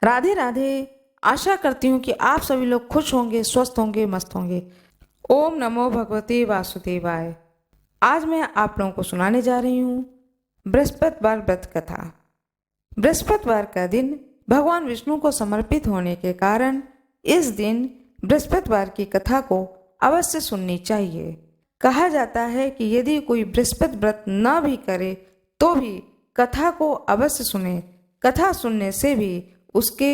राधे राधे। आशा करती हूँ कि आप सभी लोग खुश होंगे, स्वस्थ होंगे, मस्त होंगे। ओम नमो भगवते वासुदेवाय। आज मैं आप लोगों को सुनाने जा रही हूँ बृहस्पतिवार व्रत कथा। बृहस्पतिवार का दिन भगवान विष्णु को समर्पित होने के कारण इस दिन बृहस्पतिवार की कथा को अवश्य सुननी चाहिए। कहा जाता है कि यदि कोई बृहस्पति व्रत न भी करे तो भी कथा को अवश्य सुने। कथा सुनने से भी उसके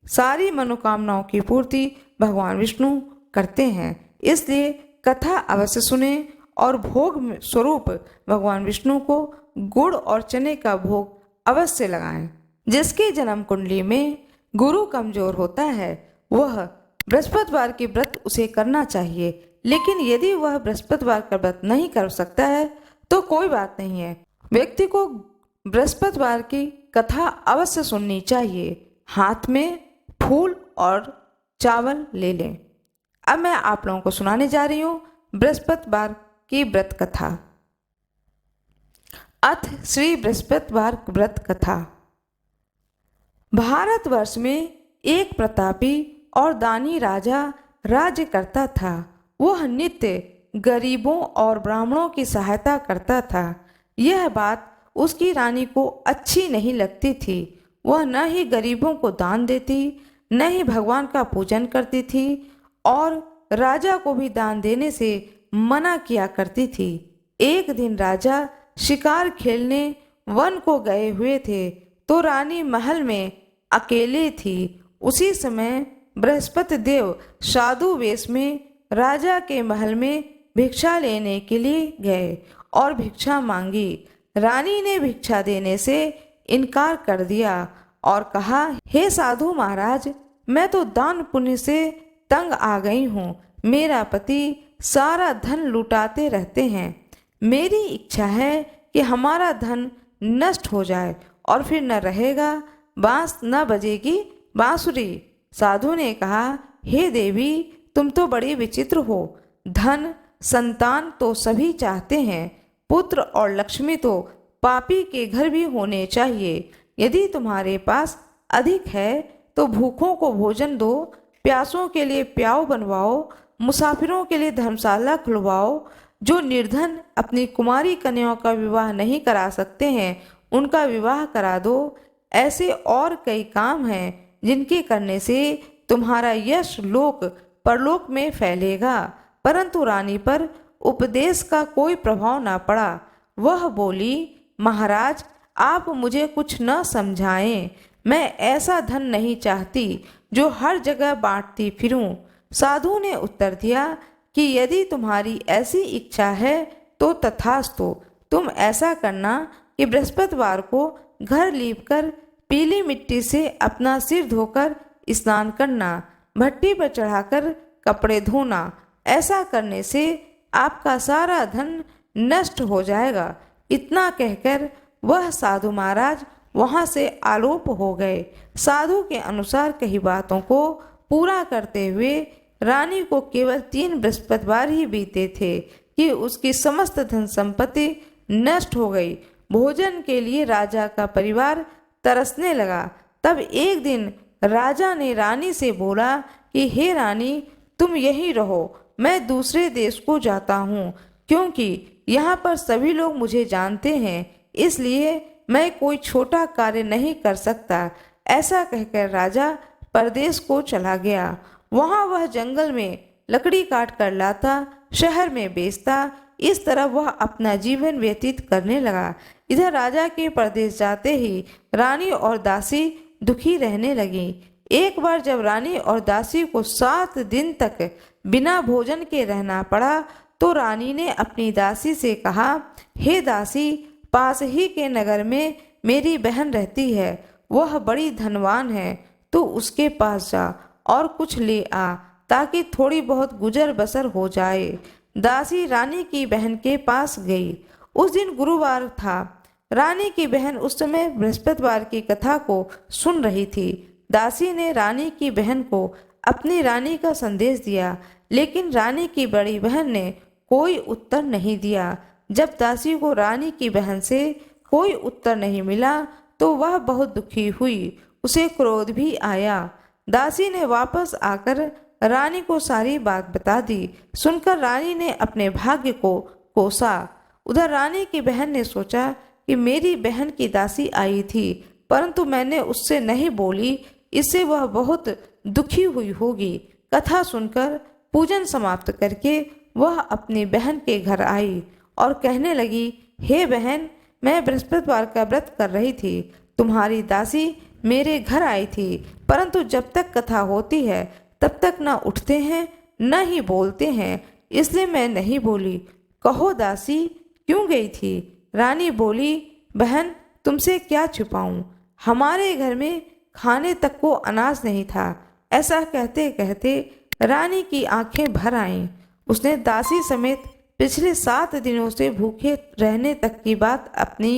सारी मनोकामनाओं की पूर्ति भगवान विष्णु करते हैं। इसलिए कथा अवश्य सुने और भोग स्वरूप भगवान विष्णु को गुड़ और चने का भोग अवश्य लगाएं। जिसकी जन्म कुंडली में गुरु कमजोर होता है वह बृहस्पतिवार के व्रत उसे करना चाहिए, लेकिन यदि वह बृहस्पतिवार का व्रत नहीं कर सकता है तो कोई बात नहीं है। व्यक्ति को बृहस्पतिवार की कथा अवश्य सुननी चाहिए। हाथ में फूल और चावल ले लें। अब मैं आप लोगों को सुनाने जा रही हूँ बृहस्पतिवार की व्रत कथा। अथ श्री बृहस्पतिवार व्रत कथा। भारतवर्ष में एक प्रतापी और दानी राजा राज्य करता था। वह नित्य गरीबों और ब्राह्मणों की सहायता करता था। यह बात उसकी रानी को अच्छी नहीं लगती थी। वह न ही गरीबों को दान देती, न ही भगवान का पूजन करती थी और राजा को भी दान देने से मना किया करती थी। एक दिन राजा शिकार खेलने वन को गए हुए थे तो रानी महल में अकेले थी। उसी समय बृहस्पति देव साधु वेश में राजा के महल में भिक्षा लेने के लिए गए और भिक्षा मांगी। रानी ने भिक्षा देने से इनकार कर दिया और कहा, हे साधु महाराज, मैं तो दान पुण्य से तंग आ गई हूँ। मेरा पति सारा धन लुटाते रहते हैं। मेरी इच्छा है कि हमारा धन नष्ट हो जाए और फिर न रहेगा बांस न बजेगी बांसुरी। साधु ने कहा, हे देवी, तुम तो बड़ी विचित्र हो। धन संतान तो सभी चाहते हैं, पुत्र और लक्ष्मी तो पापी के घर भी होने चाहिए। यदि तुम्हारे पास अधिक है तो भूखों को भोजन दो, प्यासों के लिए प्याऊ बनवाओ, मुसाफिरों के लिए धर्मशाला खुलवाओ। जो निर्धन अपनी कुमारी कन्याओं का विवाह नहीं करा सकते हैं उनका विवाह करा दो। ऐसे और कई काम हैं जिनके करने से तुम्हारा यश लोक परलोक में फैलेगा। परंतु रानी पर उपदेश का कोई प्रभाव न पड़ा। वह बोली, महाराज, आप मुझे कुछ न समझाएं। मैं ऐसा धन नहीं चाहती जो हर जगह बांटती फिरूं। साधु ने उत्तर दिया कि यदि तुम्हारी ऐसी इच्छा है तो तथास्तु। तुम ऐसा करना कि बृहस्पतिवार को घर लीपकर पीली मिट्टी से अपना सिर धोकर स्नान करना, भट्टी पर चढ़ाकर कपड़े धोना। ऐसा करने से आपका सारा धन नष्ट हो जाएगा। इतना कहकर वह साधु महाराज वहां से आलोप हो गए। साधु के अनुसार कही बातों को पूरा करते हुए रानी को केवल 3 बृहस्पतिवार ही बीते थे कि उसकी समस्त धन संपत्ति नष्ट हो गई। भोजन के लिए राजा का परिवार तरसने लगा। तब एक दिन राजा ने रानी से बोला कि हे रानी, तुम यहीं रहो, मैं दूसरे देश को जाता हूँ, क्योंकि यहाँ पर सभी लोग मुझे जानते हैं, इसलिए मैं कोई छोटा कार्य नहीं कर सकता। ऐसा कहकर राजा परदेश को चला गया। वहाँ वह जंगल में लकड़ी काट कर लाता, शहर में बेचता। इस तरह वह अपना जीवन व्यतीत करने लगा। इधर राजा के परदेश जाते ही रानी और दासी दुखी रहने लगी। एक बार जब रानी और दासी को 7 दिन तक बिना भोजन के रहना पड़ा तो रानी ने अपनी दासी से कहा, हे दासी, पास ही के नगर में मेरी बहन रहती है, वह बड़ी धनवान है, तो उसके पास जा और कुछ ले आ ताकि थोड़ी बहुत गुजर बसर हो जाए। दासी रानी की बहन के पास गई। उस दिन गुरुवार था। रानी की बहन उस समय बृहस्पतिवार की कथा को सुन रही थी। दासी ने रानी की बहन को अपनी रानी का संदेश दिया, लेकिन रानी की बड़ी बहन ने कोई उत्तर नहीं दिया। जब दासी को रानी की बहन से कोई उत्तर नहीं मिला तो वह बहुत दुखी हुई। उसे क्रोध भी आया। दासी ने वापस आकर रानी को सारी बात बता दी। सुनकर रानी ने अपने भाग्य को कोसा। उधर रानी की बहन ने सोचा कि मेरी बहन की दासी आई थी, परंतु मैंने उससे नहीं बोली, इससे वह बहुत दुखी हुई होगी। कथा सुनकर पूजन समाप्त करके वह अपनी बहन के घर आई और कहने लगी, हे बहन, मैं बृहस्पतिवार का व्रत कर रही थी। तुम्हारी दासी मेरे घर आई थी, परंतु जब तक कथा होती है तब तक न उठते हैं न ही बोलते हैं, इसलिए मैं नहीं बोली। कहो दासी, क्यों गई थी? रानी बोली, बहन, तुमसे क्या छुपाऊं, हमारे घर में खाने तक को अनाज नहीं था। ऐसा कहते कहते रानी की आंखें भर आईं। उसने दासी समेत पिछले 7 दिनों से भूखे रहने तक की बात अपनी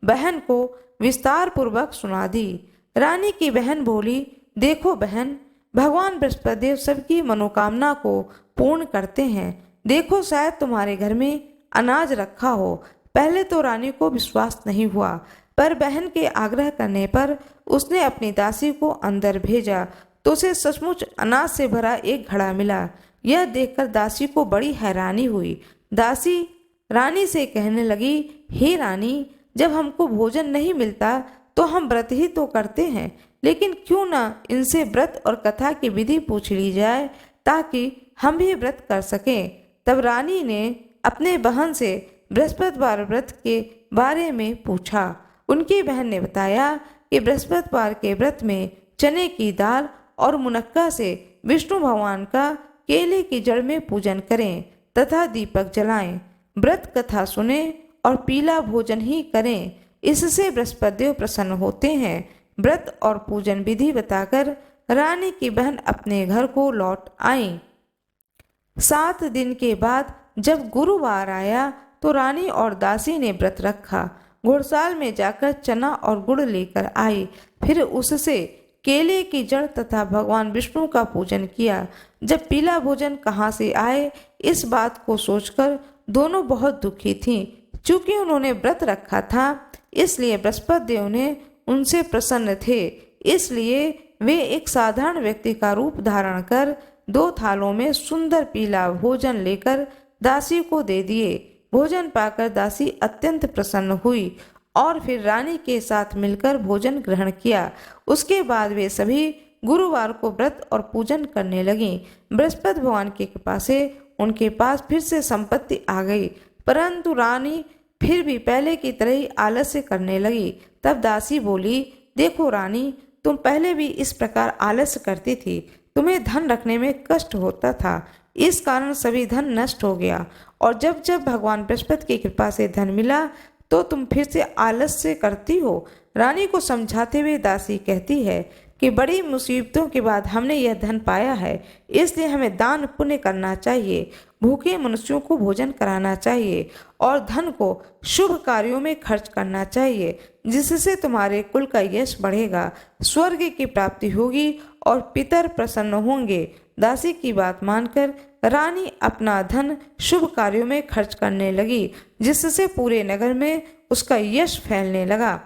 बहन को विस्तार पूर्वक सुना दी। रानी की बहन बोली, देखो बहन, भगवान बृहस्पतिदेव सबकी मनोकामना को पूर्ण करते हैं। देखो, शायद तुम्हारे घर में अनाज रखा हो। पहले तो रानी को विश्वास नहीं हुआ, पर बहन के आग्रह करने पर उसने अपनी दासी को अंदर भेजा तो उसे सचमुच अनाज से भरा एक घड़ा मिला। यह देखकर दासी को बड़ी हैरानी हुई। दासी रानी से कहने लगी, हे रानी, जब हमको भोजन नहीं मिलता तो हम व्रत ही तो करते हैं, लेकिन क्यों ना इनसे व्रत और कथा की विधि पूछ ली जाए ताकि हम भी व्रत कर सकें। तब रानी ने अपने बहन से बृहस्पतिवार व्रत के बारे में पूछा। उनकी बहन ने बताया कि बृहस्पतिवार के व्रत में चने की दाल और मुनक्का से विष्णु भगवान का केले की जड़ में पूजन करें तथा दीपक जलाएं, व्रत कथा सुने और पीला भोजन ही करें, इससे बृहस्पतिदेव प्रसन्न होते हैं। व्रत और पूजन विधि बताकर रानी की बहन अपने घर को लौट आई। 7 दिन के बाद जब गुरुवार आया तो रानी और दासी ने व्रत रखा। घुड़साल में जाकर चना और गुड़ लेकर आई, फिर उससे केले की जड़ तथा भगवान विष्णु का पूजन किया। जब पीला भोजन कहाँ से आए, इस बात को सोचकर दोनों बहुत दुखी थीं। चूंकि उन्होंने व्रत रखा था, इसलिए बृहस्पति देव ने उनसे प्रसन्न थे। इसलिए वे एक साधारण व्यक्ति का रूप धारण कर 2 थालों में सुंदर पीला भोजन लेकर दासी को दे दिए। भोजन पाकर दासी अत्यंत प्रसन्न हुई और फिर रानी के साथ मिलकर भोजन ग्रहण किया। उसके बाद वे सभी गुरुवार को व्रत और पूजन करने लगीं। बृहस्पति भगवान की कृपा से उनके पास फिर से संपत्ति आ गई, परंतु रानी फिर भी पहले की तरह ही आलस्य करने लगी। तब दासी बोली, देखो रानी, तुम पहले भी इस प्रकार आलस्य करती थी, तुम्हें धन रखने में कष्ट होता था, इस कारण सभी धन नष्ट हो गया, और जब जब भगवान बृहस्पति की कृपा से धन मिला तो तुम फिर से आलस्य करती हो। रानी को समझाते हुए दासी कहती है कि बड़ी मुसीबतों के बाद हमने यह धन पाया है, इसलिए हमें दान पुण्य करना चाहिए, भूखे मनुष्यों को भोजन कराना चाहिए और धन को शुभ कार्यों में खर्च करना चाहिए, जिससे तुम्हारे कुल का यश बढ़ेगा, स्वर्ग की प्राप्ति होगी और पितर प्रसन्न होंगे। दासी की बात मानकर रानी अपना धन शुभ कार्यों में खर्च करने लगी, जिससे पूरे नगर में उसका यश फैलने लगा।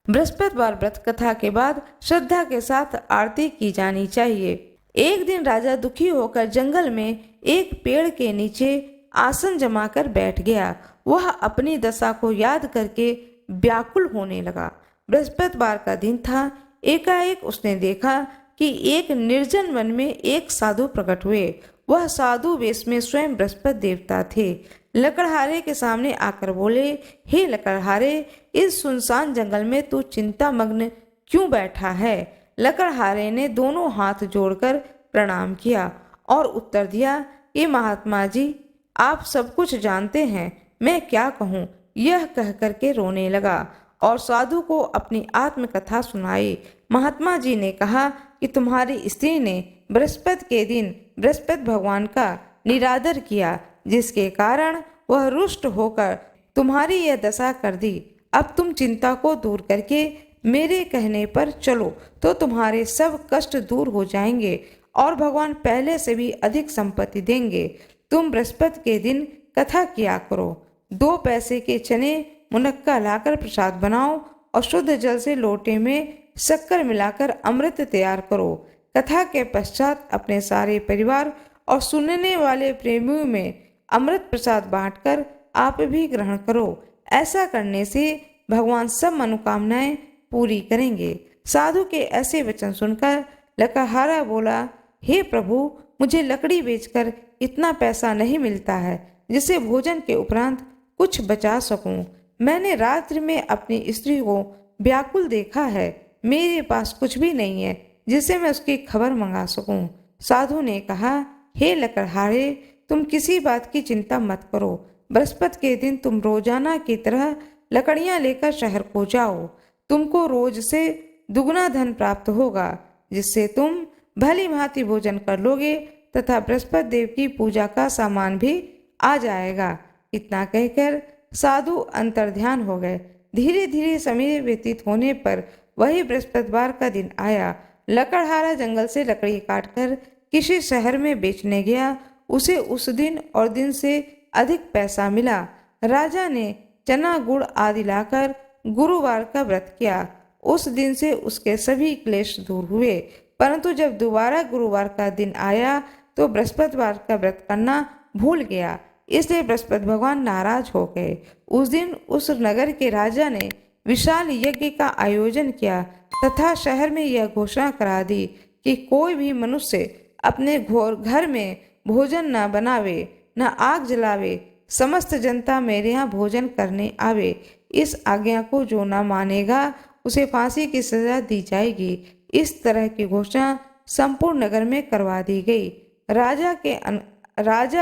बृहस्पतिवार व्रत कथा के बाद श्रद्धा के साथ आरती की जानी चाहिए। एक दिन राजा दुखी होकर जंगल में एक पेड़ के नीचे आसन जमाकर बैठ गया। वह अपनी दशा को याद करके व्याकुल होने लगा। बृहस्पतिवार का दिन था। एकाएक उसने देखा कि एक निर्जन वन में एक साधु प्रकट हुए। वह साधु वेश में स्वयं बृहस्पति देवता थे। लकड़हारे के सामने आकर बोले, हे लकड़हारे, इस सुनसान जंगल में तू चिंता मग्न क्यों बैठा है? लकड़हारे ने दोनों हाथ जोड़कर प्रणाम किया और उत्तर दिया कि महात्मा जी, आप सब कुछ जानते हैं, मैं क्या कहूँ? यह कह करके रोने लगा और साधु को अपनी आत्मकथा सुनाई। महात्मा जी ने कहा कि तुम्हारी स्त्री ने बृहस्पति के दिन बृहस्पति भगवान का निरादर किया, जिसके कारण वह रुष्ट होकर तुम्हारी यह दशा कर दी। अब तुम चिंता को दूर करके मेरे कहने पर चलो तो तुम्हारे सब कष्ट दूर हो जाएंगे और भगवान पहले से भी अधिक संपत्ति देंगे। तुम बृहस्पति के दिन कथा किया करो। 2 पैसे के चने मुनक्का लाकर प्रसाद बनाओ और शुद्ध जल से लोटे में शक्कर मिलाकर अमृत तैयार करो। कथा के पश्चात अपने सारे परिवार और सुनने वाले प्रेमियों में अमृत प्रसाद बांटकर आप भी ग्रहण करो। ऐसा करने से भगवान सब मनोकामनाएं पूरी करेंगे। साधु के ऐसे वचन सुनकर लकड़हारा बोला, हे प्रभु, मुझे लकड़ी बेचकर इतना पैसा नहीं मिलता है जिससे भोजन के उपरांत कुछ बचा सकूं। मैंने रात्रि में अपनी स्त्री को व्याकुल देखा है। मेरे पास कुछ भी नहीं है जिससे मैं उसकी खबर मंगा सकूं। साधु ने कहा, हे लकड़हारे, तुम किसी बात की चिंता मत करो। बृहस्पति के दिन तुम रोजाना की तरह लकड़ियां लेकर शहर को जाओ। तुमको रोज से दुगना धन प्राप्त होगा, जिससे तुम भली भांति भोजन कर लोगे तथा बृहस्पति देव की पूजा का सामान भी आ जाएगा। इतना कहकर साधु अंतर्ध्यान हो गए। धीरे धीरे समय व्यतीत होने पर वही बृहस्पतिवार का दिन आया। लकड़हारा जंगल से लकड़ी काटकर किसी शहर में बेचने गया। उसे उस दिन और दिन से अधिक पैसा मिला। राजा ने चना गुड़ आदि लाकर गुरुवार का व्रत किया। उस दिन से उसके सभी क्लेश दूर हुए। परंतु जब दोबारा गुरुवार का दिन आया तो बृहस्पतिवार का व्रत करना भूल गया। इसलिए बृहस्पति भगवान नाराज हो गए। उस दिन उस नगर के राजा ने विशाल यज्ञ का आयोजन किया तथा शहर में यह घोषणा करा दी कि कोई भी मनुष्य अपने घर में भोजन न बनावे, न आग जलावे। समस्त जनता मेरे यहाँ भोजन करने आवे। इस आज्ञा को जो न मानेगा उसे फांसी की सजा दी जाएगी। इस तरह की घोषणा संपूर्ण नगर में करवा दी गई। राजा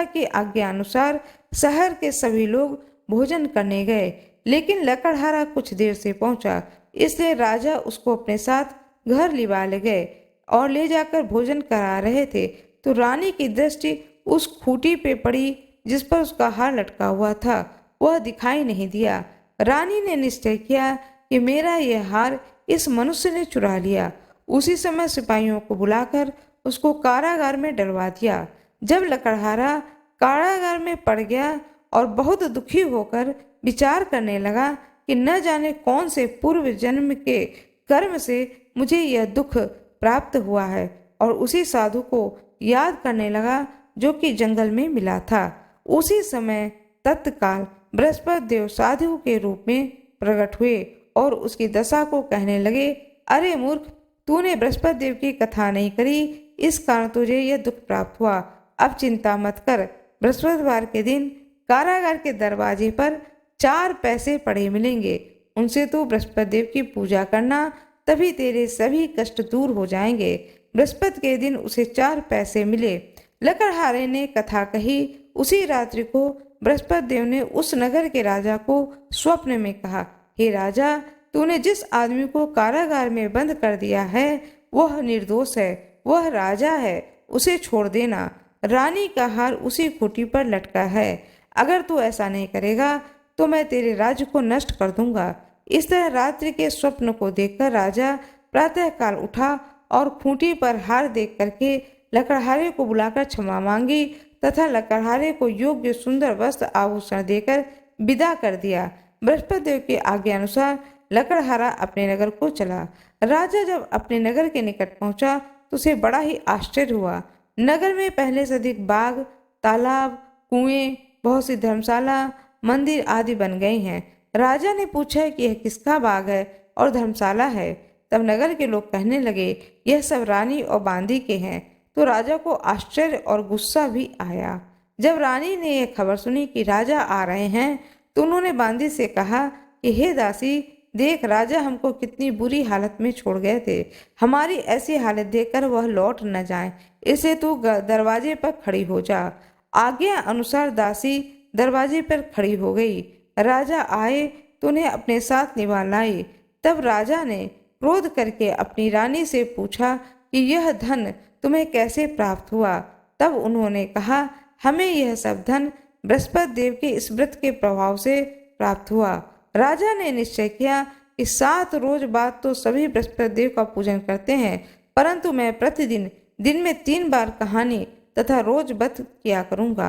के आज्ञा अनुसार शहर के सभी लोग भोजन करने गए, लेकिन लकड़हारा कुछ देर से पहुंचा। इसलिए राजा उसको अपने साथ घर लिवा ले गए और ले जाकर भोजन करा रहे थे तो रानी की दृष्टि उस खूंटी पे पड़ी जिस पर उसका हार लटका हुआ था। वह दिखाई नहीं दिया। रानी ने निश्चय किया कि मेरा यह हार इस मनुष्य ने चुरा लिया। उसी समय सिपाहियों को बुलाकर उसको कारागार में डलवा दिया। जब लकड़हारा कारागार में पड़ गया और बहुत दुखी होकर विचार करने लगा कि न जाने कौन से पूर्व जन्म के कर्म से मुझे यह दुख प्राप्त हुआ है, और उसी साधु को याद करने लगा जो कि जंगल में मिला था। उसी समय तत्काल बृहस्पति देव साधु के रूप में प्रकट हुए और उसकी दशा को कहने लगे, अरे मूर्ख, तूने बृहस्पति देव की कथा नहीं करी, इस कारण तुझे यह दुख प्राप्त हुआ। अब चिंता मत कर। बृहस्पतिवार के दिन कारागार के दरवाजे पर 4 पैसे पड़े मिलेंगे। उनसे तू बृहस्पति देव की पूजा करना, तभी तेरे सभी कष्ट दूर हो जाएंगे। बृहस्पति के दिन उसे 4 पैसे मिले। लकड़हारे ने कथा कही। उसी रात्रि को बृहस्पति देव ने उस नगर के राजा को स्वप्न में कहा, हे राजा, तूने जिस आदमी को कारागार में बंद कर दिया है वह निर्दोष है, वह राजा है, उसे छोड़ देना। रानी का हार उसी खूंटी पर लटका है। अगर तू ऐसा नहीं करेगा तो मैं तेरे राज्य को नष्ट कर दूंगा। इस तरह रात्रि के स्वप्न को देखकर राजा प्रातःकाल उठा और खूंटी पर हार देख करके लकड़हारे को बुलाकर क्षमा मांगी तथा लकड़हारे को योग्य सुंदर वस्त्र आभूषण देकर विदा कर दिया। बृहस्पति देव की आज्ञा अनुसार लकड़हारा अपने नगर को चला। राजा जब अपने नगर के निकट पहुंचा तो उसे बड़ा ही आश्चर्य हुआ। नगर में पहले से अधिक बाग, तालाब, कुएं, बहुत सी धर्मशाला, मंदिर आदि बन गए हैं। राजा ने पूछा कि यह किसका बाग है और धर्मशाला है। तब नगर के लोग कहने लगे, यह सब रानी और बांदी के हैं। तो राजा को आश्चर्य और गुस्सा भी आया। जब रानी ने यह खबर सुनी कि राजा आ रहे हैं तो उन्होंने बांदी से कहा कि हे दासी, देख, राजा हमको कितनी बुरी हालत में छोड़ गए थे। हमारी ऐसी हालत देखकर वह लौट न जाए, इसलिए तू दरवाजे पर खड़ी हो जा। आज्ञा अनुसार दासी दरवाजे पर खड़ी हो गई। राजा आए तो उन्हें अपने साथ निभा लाई। तब राजा ने क्रोध करके अपनी रानी से पूछा कि यह धन तुम्हें कैसे प्राप्त हुआ। तब उन्होंने कहा, हमें यह सब धन बृहस्पति देव के इस व्रत के प्रभाव से प्राप्त हुआ। राजा ने निश्चय किया कि 7 रोज बाद तो सभी बृहस्पति देव का पूजन करते हैं, परंतु मैं प्रतिदिन दिन में 3 बार कहानी तथा रोज व्रत किया करूंगा।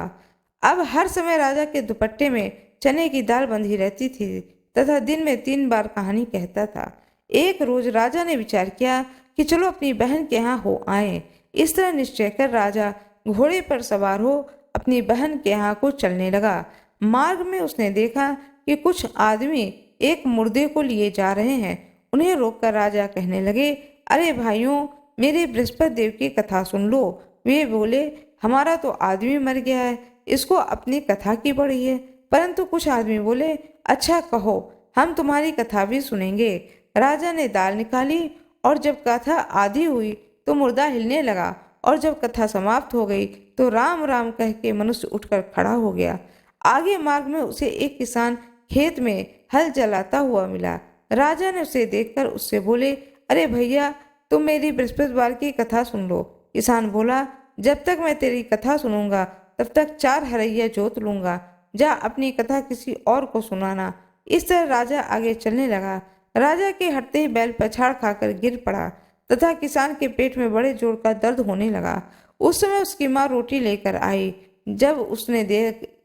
अब हर समय राजा के दुपट्टे में चने की दाल बंधी रहती थी तथा दिन में 3 बार कहानी कहता था। एक रोज राजा ने विचार किया कि चलो अपनी बहन के यहाँ हो आए। इस तरह निश्चय कर राजा घोड़े पर सवार हो अपनी बहन के यहाँ को चलने लगा। मार्ग में उसने देखा कि कुछ आदमी एक मुर्दे को लिए जा रहे हैं। उन्हें रोककर राजा कहने लगे, अरे भाइयों, मेरे बृहस्पति देव की कथा सुन लो। वे बोले, हमारा तो आदमी मर गया है, इसको अपनी कथा की पड़ी है। परंतु कुछ आदमी बोले, अच्छा कहो, हम तुम्हारी कथा भी सुनेंगे। राजा ने दाल निकाली और जब कथा आधी हुई तो मुर्दा हिलने लगा, और जब कथा समाप्त हो गई तो राम राम कह के मनुष्य उठकर खड़ा हो गया। आगे मार्ग में उसे एक किसान खेत में हल चलाता हुआ मिला। राजा ने उसे देखकर उससे बोले, अरे भैया, तुम मेरी बृहस्पतिवार की कथा सुन लो। किसान बोला, जब तक मैं तेरी कथा सुनूंगा तब तक 4 हरैया जोत लूंगा। जा अपनी कथा किसी और को सुनाना। इस तरह राजा आगे चलने लगा। राजा के हटते ही बैल पछाड़ खाकर गिर पड़ा तथा किसान के पेट में बड़े जोर का दर्द होने लगा। उस समय उसकी माँ रोटी लेकर आई। जब उसने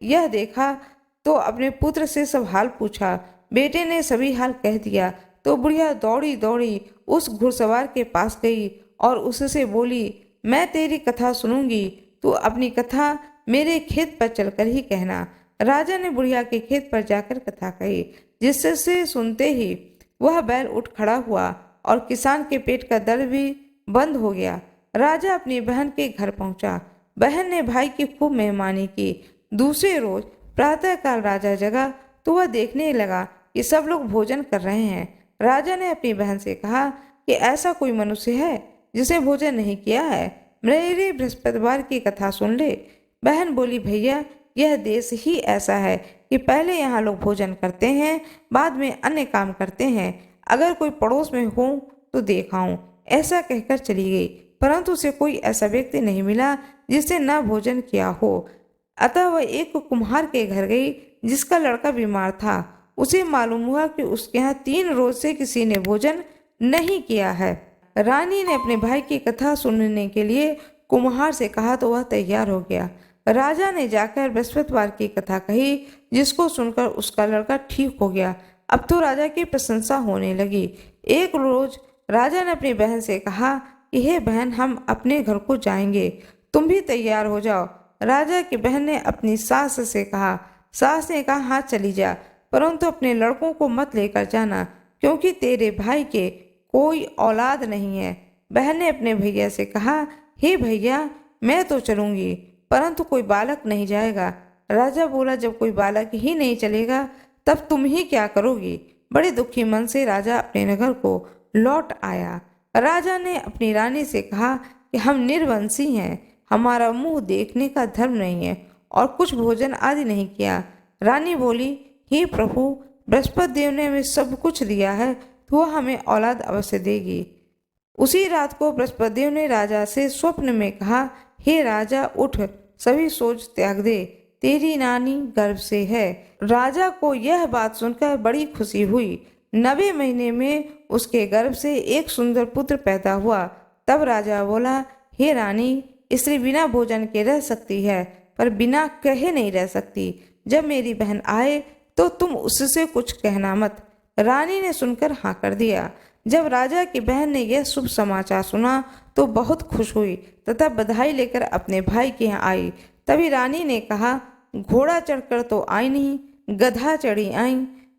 यह देखा तो अपने पुत्र से सब हाल पूछा। बेटे ने सभी हाल कह दिया तो बुढ़िया दौड़ी दौड़ी उस घुड़सवार के पास गई और उससे बोली, मैं तेरी कथा सुनूंगी, तू अपनी कथा मेरे खेत पर चलकर ही कहना। राजा ने बुढ़िया के खेत पर जाकर कथा कही, जिससे सुनते ही वह बैल उठ खड़ा हुआ और किसान के पेट का दर्द भी बंद हो गया। राजा अपनी बहन के घर पहुंचा। बहन ने भाई की खूब मेहमानी की। दूसरे रोज प्रातःकाल राजा जगा तो वह देखने लगा कि सब लोग भोजन कर रहे हैं। राजा ने अपनी बहन से कहा कि ऐसा कोई मनुष्य है जिसे भोजन नहीं किया है, मेरे बृहस्पतिवार की कथा सुन ले। बहन बोली, भैया, यह देश ही ऐसा है कि पहले यहाँ लोग भोजन करते हैं, बाद में अन्य काम करते हैं। अगर कोई पड़ोस में हो तो देखाऊं। ऐसा कहकर चली गई, परंतु उसे कोई ऐसा व्यक्ति नहीं मिला जिसने न भोजन किया हो। अतः वह एक कुम्हार के घर गई जिसका लड़का बीमार था। उसे मालूम हुआ कि उसके यहाँ 3 रोज से किसी ने भोजन नहीं किया है। रानी ने अपने भाई की कथा सुनने के लिए कुम्हार से कहा तो वह तैयार हो गया। राजा ने जाकर बृहस्पतिवार की कथा कही, जिसको सुनकर उसका लड़का ठीक हो गया। अब तो राजा की प्रशंसा होने लगी। एक रोज राजा ने अपनी बहन से कहा कि हे बहन, हम अपने घर को जाएंगे, तुम भी तैयार हो जाओ। राजा की बहन ने अपनी सास से कहा। सास ने कहा, हाँ चली जा, परंतु अपने लड़कों को मत लेकर जाना, क्योंकि तेरे भाई के कोई औलाद नहीं है। बहन ने अपने भैया से कहा, हे भैया, मैं तो चलूंगी, परंतु कोई बालक नहीं जाएगा। राजा बोला, जब कोई बालक ही नहीं चलेगा तब तुम ही क्या करोगी। बड़े दुखी मन से राजा अपने नगर को लौट आया। राजा ने अपनी रानी से कहा कि हम निर्वंशी हैं, हमारा मुंह देखने का धर्म नहीं है और कुछ भोजन आदि नहीं किया। रानी बोली, हे प्रभु, बृहस्पति देव ने हमें सब कुछ दिया है तो वह हमें औलाद अवश्य देगी। उसी रात को बृहस्पति देव ने राजा से स्वप्न में कहा, हे राजा, उठ, सभी सोच त्याग दे, तेरी नानी गर्भ से है। राजा को यह बात सुनकर बड़ी खुशी हुई। 90 महीने में उसके गर्भ से एक सुंदर पुत्र पैदा हुआ। तब राजा बोला, हे रानी, स्त्री बिना भोजन के रह सकती है, पर बिना कहे नहीं रह सकती। जब मेरी बहन आए तो तुम उससे कुछ कहना मत। रानी ने सुनकर हाँ कर दिया। जब राजा की बहन ने यह शुभ समाचार सुना तो बहुत खुश हुई तथा बधाई लेकर अपने भाई के यहाँ आई। तभी रानी ने कहा, घोड़ा चढ़कर तो आई नहीं, गधा चढ़ी आई।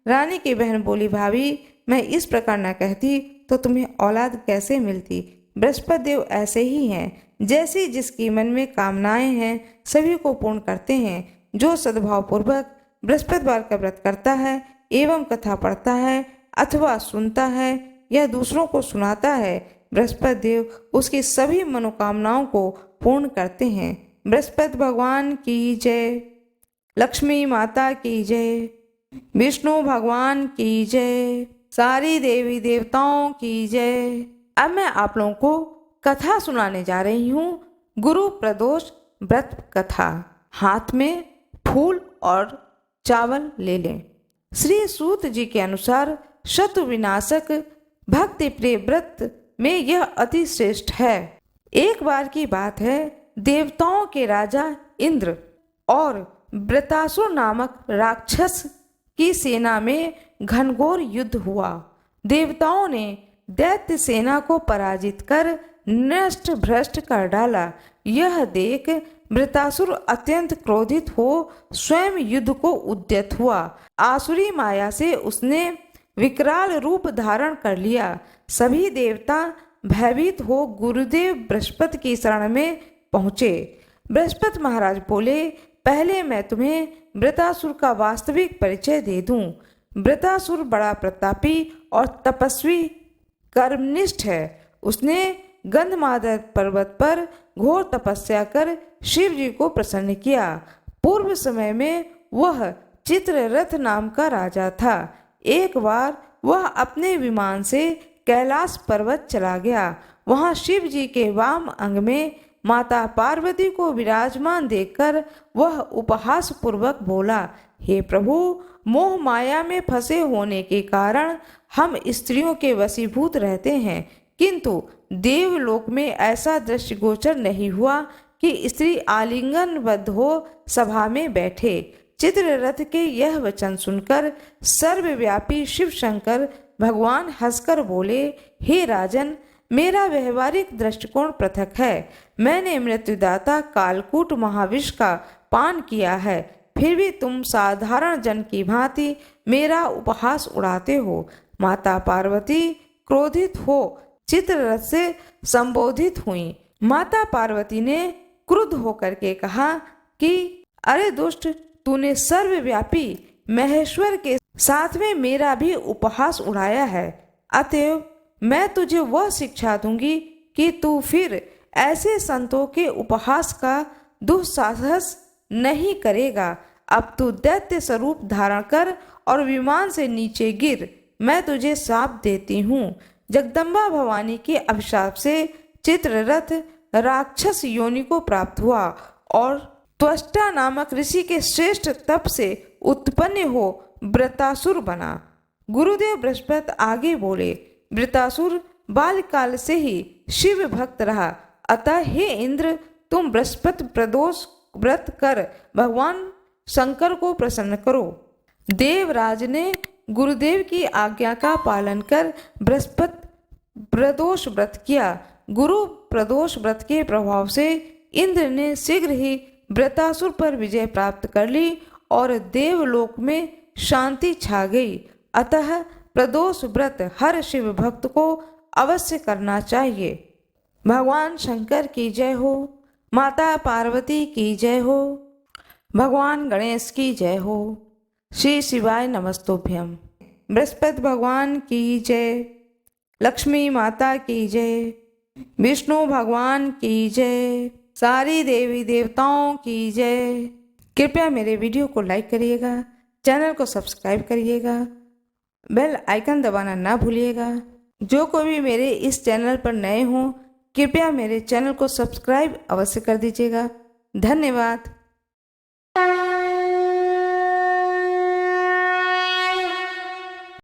रानी की बहन बोली, भाभी, मैं इस प्रकार न कहती तो तुम्हें औलाद कैसे मिलती। बृहस्पति देव ऐसे ही हैं, जैसी जिसकी मन में कामनाएं हैं सभी को पूर्ण करते हैं। जो सद्भाव पूर्वक बृहस्पतिवार का व्रत करता है एवं कथा पढ़ता है अथवा सुनता है या दूसरों को सुनाता है, बृहस्पति देव उसकी सभी मनोकामनाओं को पूर्ण करते हैं। बृहस्पति भगवान की जय, लक्ष्मी माता की जय, विष्णु भगवान की जय, सारी देवी देवताओं की जय। अब मैं आप लोगों को कथा सुनाने जा रही हूँ, गुरु प्रदोष व्रत कथा। हाथ में फूल और चावल ले लें। श्री सूत जी के अनुसार शत्रु विनाशक भक्ति प्रिय व्रत में यह अति श्रेष्ठ है। एक बार की बात है, देवताओं के राजा इंद्र और वृतासुर नामक राक्षस की सेना में घनघोर युद्ध हुआ। देवताओं ने दैत्य सेना को पराजित कर नष्ट भ्रष्ट कर डाला। यह देख वृत्रासुर अत्यंत क्रोधित हो स्वयं युद्ध को उद्यत हुआ। आसुरी माया से उसने विकराल रूप धारण कर लिया। सभी देवता भयभीत हो गुरुदेव बृहस्पति की शरण में पहुँचे। बृहस्पति महाराज बोले, पहले मैं तुम्हें वृत्रासुर का वास्तविक परिचय दे दूं। वृत्रासुर बड़ा प्रतापी और तपस्वी कर्मनिष्ठ है। उसने गंधमादन पर्वत पर घोर तपस्या कर शिव जी को प्रसन्न किया। पूर्व समय में वह चित्ररथ नाम का राजा था। एक बार वह अपने विमान से कैलाश पर्वत चला गया। वहां शिव जी के वाम अंग में माता पार्वती को विराजमान देखकर वह उपहास पूर्वक बोला, हे प्रभु, मोह माया में फंसे होने के कारण हम स्त्रियों के वशीभूत रहते हैं, किंतु देवलोक में ऐसा दृष्टिगोचर नहीं हुआ कि स्त्री आलिंगनबद्ध हो सभा में बैठे। चित्ररथ के यह वचन सुनकर सर्वव्यापी शिव शंकर भगवान हंसकर बोले, हे राजन, मेरा व्यवहारिक दृष्टिकोण पृथक है। मैंने मृत्युदाता कालकूट महाविष का पान किया है, फिर भी तुम साधारण जन की भांति मेरा उपहास उड़ाते हो। माता पार्वती क्रोधित हो चित्ररथ से संबोधित हुई। माता पार्वती ने क्रुद्ध होकर के कहा कि अरे दुष्ट, तूने सर्वव्यापी महेश्वर के साथ में मेरा भी उपहास उड़ाया है। अतएव मैं तुझे वह शिक्षा दूंगी कि तू फिर ऐसे संतों के उपहास का दुस्साहस नहीं करेगा। अब तू दैत्य स्वरूप धारण कर और विमान से नीचे गिर। मैं तुझे श्राप देती हूँ। जगदम्बा भवानी के अभिशाप से चित्ररथ राक्षस योनि को प्राप्त हुआ और त्वष्टा नामक ऋषि के श्रेष्ठ तप से उत्पन्न हो वृत्रासुर बना। गुरुदेव बृहस्पति आगे बोले, वृत्रासुर बाल्यकाल से ही शिव भक्त रहा, अतः हे इंद्र, तुम बृहस्पति प्रदोष व्रत कर भगवान शंकर को प्रसन्न करो। देवराज ने गुरुदेव की आज्ञा का पालन कर बृहस्पति प्रदोष व्रत किया। गुरु प्रदोष व्रत के प्रभाव से इंद्र ने शीघ्र ही वृत्रासुर पर विजय प्राप्त कर ली और देवलोक में शांति छा गई। अतः प्रदोष व्रत हर शिव भक्त को अवश्य करना चाहिए। भगवान शंकर की जय हो, माता पार्वती की जय हो, भगवान गणेश की जय हो। श्री शिवाय नमस्तुभ्यम। बृहस्पति भगवान की जय, लक्ष्मी माता की जय, विष्णु भगवान की जय, सारी देवी देवताओं की जय। कृपया मेरे वीडियो को लाइक करिएगा, चैनल को सब्सक्राइब करिएगा, बेल आइकन दबाना ना भूलिएगा। जो कोई भी मेरे इस चैनल पर नए हों, कृपया मेरे चैनल को सब्सक्राइब अवश्य कर दीजिएगा। धन्यवाद।